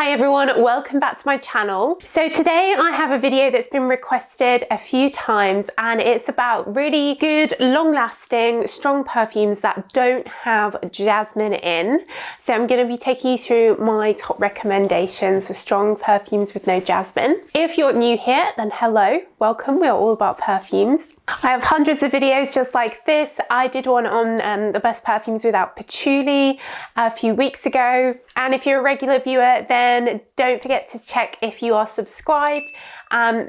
Hi everyone, welcome back to my channel. So today I have a video that's been requested a few times and it's about really good, long-lasting, strong perfumes that don't have jasmine in. So I'm going to be taking you through my top recommendations for strong perfumes with no jasmine. If you're new here, then hello, welcome. We're all about perfumes. I have hundreds of videos just like this. I did one on the best perfumes without patchouli a few weeks ago. And if you're a regular viewer, then don't forget to check if you are subscribed.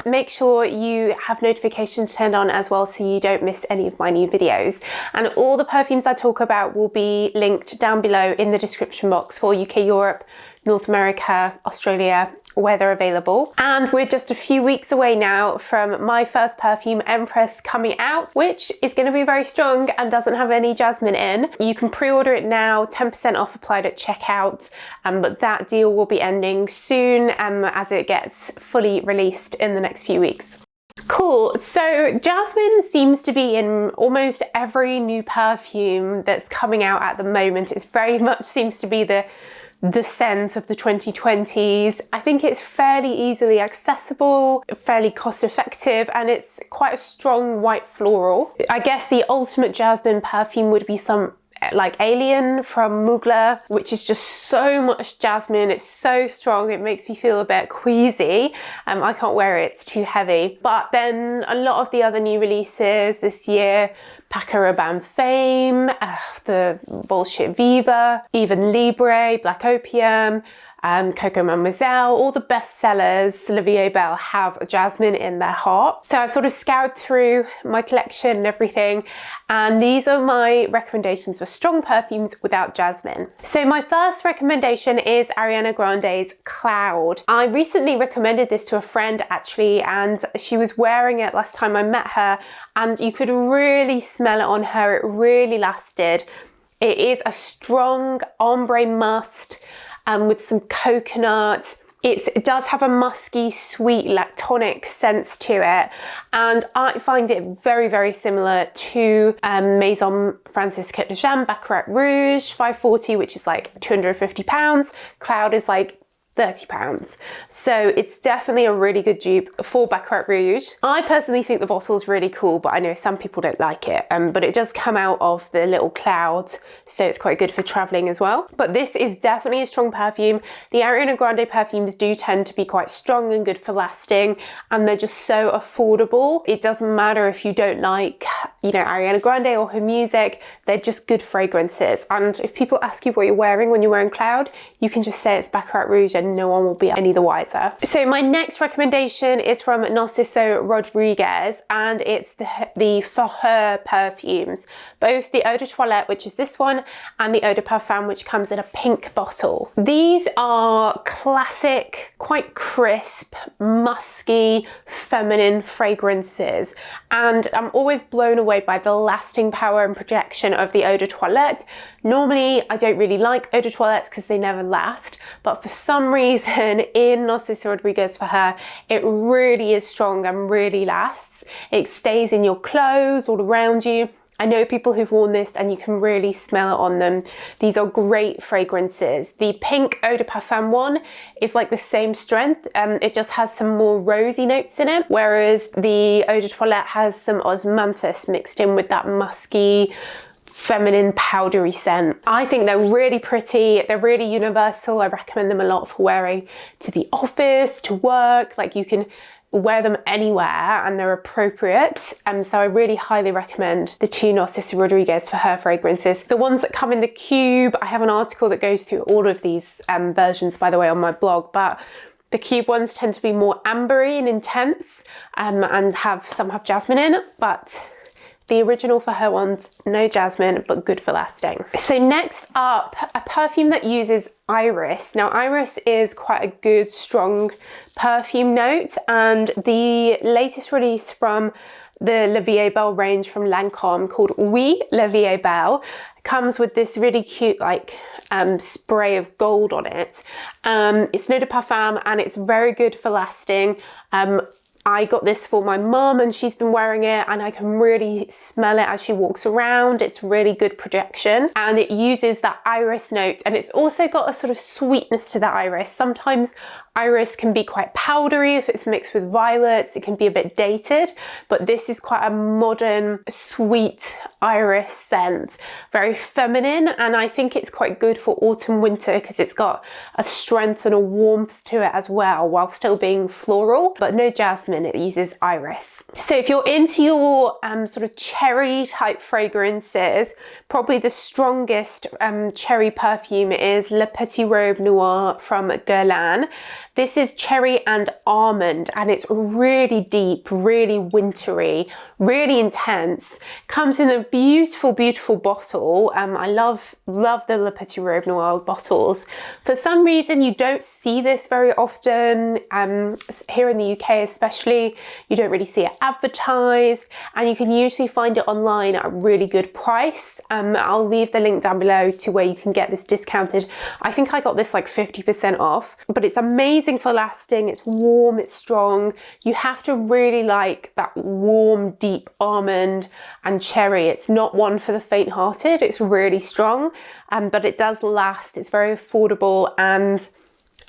Make sure you have notifications turned on as well so you don't miss any of my new videos. And all the perfumes I talk about will be linked down below in the description box for UK, Europe, North America, Australia, where they're available. And we're just a few weeks away now from my first perfume, Empress, coming out, which is going to be very strong and doesn't have any jasmine in. You can pre-order it now, 10% off applied at checkout, but that deal will be ending soon as it gets fully released in the next few weeks. Cool, so jasmine seems to be in almost every new perfume that's coming out at the moment. It very much seems to be the scent of the 2020s. I think it's fairly easily accessible, fairly cost effective, and it's quite a strong white floral. I guess the ultimate jasmine perfume would be some like Alien from Mugler, which is just so much jasmine. It's so strong, it makes me feel a bit queasy. I can't wear it, it's too heavy. But then a lot of the other new releases this year, Paco Rabanne Fame, the Volshit Viva, even Libre, Black Opium, Coco Mademoiselle, all the best sellers, La Vie est Belle, have jasmine in their heart. So I've sort of scoured through my collection and everything, and these are my recommendations for strong perfumes without jasmine. So my first recommendation is Ariana Grande's Cloud. I recently recommended this to a friend actually, and she was wearing it last time I met her, and you could really smell it on her. It really lasted. It is a strong ombre musk, with some coconut. It does have a musky, sweet, lactonic sense to it, and I find it very, very similar to Maison Francis Cote de Jean Baccarat Rouge 540, which is like £250. Cloud is like £30. So it's definitely a really good dupe for Baccarat Rouge. I personally think the bottle is really cool, but I know some people don't like it. But it does come out of the little cloud, so it's quite good for traveling as well. But this is definitely a strong perfume. The Ariana Grande perfumes do tend to be quite strong and good for lasting, and they're just so affordable. It doesn't matter if you don't like, you know, Ariana Grande or her music, they're just good fragrances. And if people ask you what you're wearing when you're wearing Cloud, you can just say it's Baccarat Rouge and no one will be any the wiser. So my next recommendation is from Narciso Rodriguez, and it's the For Her perfumes, both the Eau de Toilette, which is this one, and the Eau de Parfum, which comes in a pink bottle. These are classic, quite crisp, musky, feminine fragrances, and I'm always blown away by the lasting power and projection of the Eau de Toilette. Normally, I don't really like Eau de Toilettes because they never last, but for some reason in Narciso Rodriguez For Her, it really is strong and really lasts. It stays in your clothes, all around you. I know people who've worn this and you can really smell it on them. These are great fragrances. The pink Eau de Parfum one is like the same strength. It just has some more rosy notes in it, whereas the Eau de Toilette has some osmanthus mixed in with that musky, feminine, powdery scent. I think they're really pretty. They're really universal. I recommend them a lot for wearing to the office, to work. Like, you can wear them anywhere and they're appropriate. So I really highly recommend the two Narciso Rodriguez For Her fragrances. The ones that come in the cube, I have an article that goes through all of these versions, by the way, on my blog, but the cube ones tend to be more ambery and intense, and some have jasmine in, but the original For Her ones, no jasmine, but good for lasting. So next up, a perfume that uses iris. Now, iris is quite a good, strong perfume note, and the latest release from the La Vie est Belle range from Lancôme, called Oui La Vie est Belle, comes with this really cute like spray of gold on it. It's Eau de Parfum and it's very good for lasting. I got this for my mum and she's been wearing it, and I can really smell it as she walks around. It's really good projection, and it uses that iris note, and it's also got a sort of sweetness to the iris. Sometimes iris can be quite powdery if it's mixed with violets. It can be a bit dated, but this is quite a modern, sweet iris scent, very feminine, and I think it's quite good for autumn winter because it's got a strength and a warmth to it as well, while still being floral, but no jasmine. It uses iris. So if you're into your sort of cherry type fragrances, probably the strongest cherry perfume is Le Petit Robe Noir from Guerlain. This is cherry and almond, and it's really deep, really wintry, really intense. Comes in a beautiful, beautiful bottle. I love the Le Petit Robe Noir bottles. For some reason, you don't see this very often. Here in the UK especially, you don't really see it advertised, and you can usually find it online at a really good price. I'll leave the link down below to where you can get this discounted. I think I got this like 50% off, but it's amazing for lasting. It's warm, it's strong. You have to really like that warm, deep almond and cherry. It's not one for the faint-hearted. It's really strong, but it does last. It's very affordable, and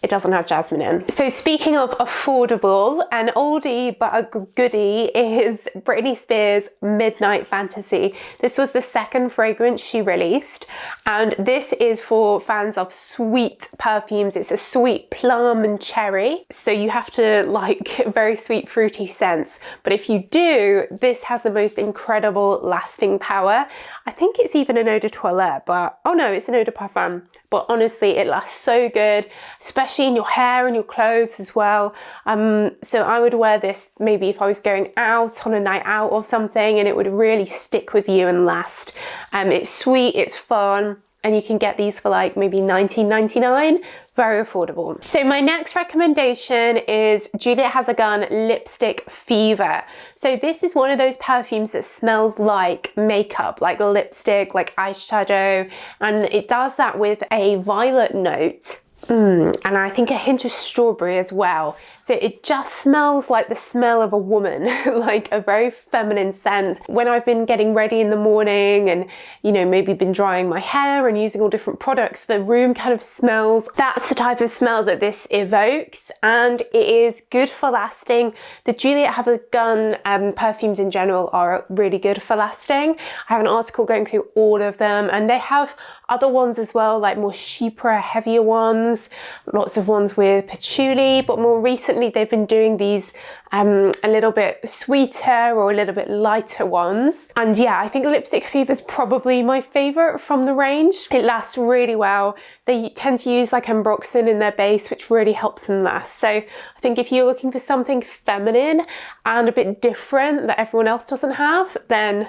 it doesn't have jasmine in. So speaking of affordable, an oldie but a goodie is Britney Spears' Midnight Fantasy. This was the second fragrance she released, and this is for fans of sweet perfumes. It's a sweet plum and cherry, so you have to like very sweet fruity scents. But if you do, this has the most incredible lasting power. I think it's even an eau de toilette, but oh no, it's an eau de parfum. But honestly, it lasts so good, especially in your hair and your clothes as well. So I would wear this maybe if I was going out on a night out or something, and it would really stick with you and last. It's sweet, it's fun, and you can get these for like maybe $19.99. Very affordable. So my next recommendation is Juliette Has a Gun Lipstick Fever. So this is one of those perfumes that smells like makeup, like lipstick, like eyeshadow, and it does that with a violet note. And I think a hint of strawberry as well. So it just smells like the smell of a woman, like a very feminine scent. When I've been getting ready in the morning and, you know, maybe been drying my hair and using all different products, the room kind of smells. That's the type of smell that this evokes, and it is good for lasting. The Juliette Has a Gun perfumes in general are really good for lasting. I have an article going through all of them, and they have other ones as well, like more chypre, heavier ones, lots of ones with patchouli, but more recently they've been doing these a little bit sweeter or a little bit lighter ones. And yeah, I think Lipstick Fever is probably my favorite from the range. It lasts really well. They tend to use like ambroxan in their base, which really helps them last. So I think if you're looking for something feminine and a bit different that everyone else doesn't have, then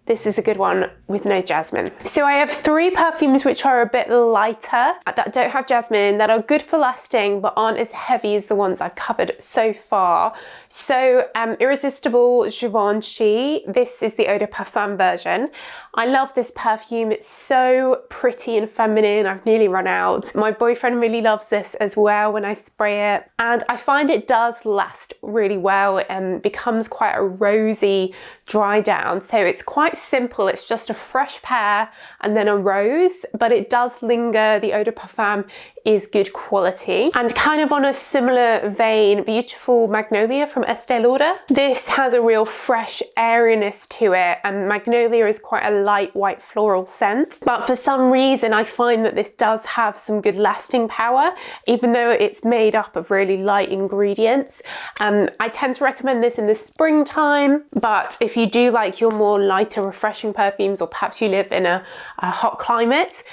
this is a good one with no jasmine. So I have 3 perfumes which are a bit lighter, that don't have jasmine in, that are good for lasting but aren't as heavy as the ones I've covered so far. So Irresistible Givenchy. This is the eau de parfum version. I love this perfume. It's so pretty and feminine. I've nearly run out. My boyfriend really loves this as well when I spray it. And I find it does last really well and becomes quite a rosy dry down. So it's quite simple. It's just a fresh pear and then a rose, but it does linger. The eau de parfum is good quality. And kind of on a similar vein, Beautiful Magnolia from Estee Lauder. This has a real fresh airiness to it, and Magnolia is quite a light white floral scent. But for some reason, I find that this does have some good lasting power, even though it's made up of really light ingredients. I tend to recommend this in the springtime, but if you do like your more lighter, refreshing perfumes, or perhaps you live in a hot climate,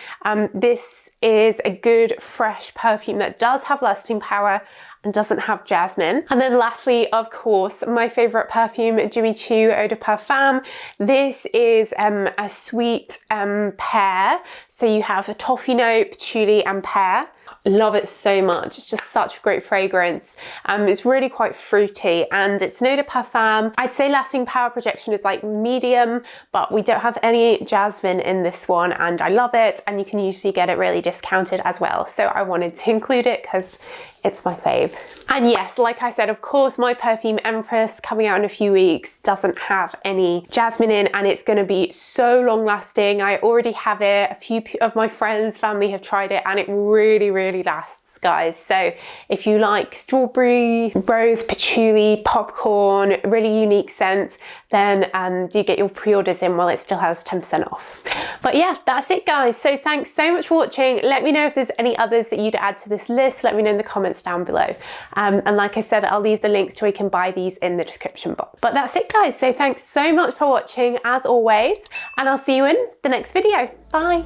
this is a good fresh perfume that does have lasting power and doesn't have jasmine. And then lastly, of course, my favorite perfume, Jimmy Choo Eau de Parfum. This is a sweet pear. So you have a toffee note, patchouli and pear. Love it so much. It's just such a great fragrance. It's really quite fruity, and it's an eau de parfum. I'd say lasting power projection is like medium, but we don't have any jasmine in this one, and I love it, and you can usually get it really discounted as well. So I wanted to include it because it's my fave. And yes, like I said, of course, my perfume Empress coming out in a few weeks doesn't have any jasmine in, and it's going to be so long lasting. I already have it. A few of my friends, family have tried it, and it really, really lasts, guys. So if you like strawberry, rose, patchouli, popcorn, really unique scent, then do get your pre-orders in while it still has 10% off. But yeah, that's it, guys. So thanks so much for watching. Let me know if there's any others that you'd add to this list. Let me know in the comments down below. And like I said, I'll leave the links to where you can buy these in the description box. But that's it, guys. So thanks so much for watching as always, and I'll see you in the next video. Bye.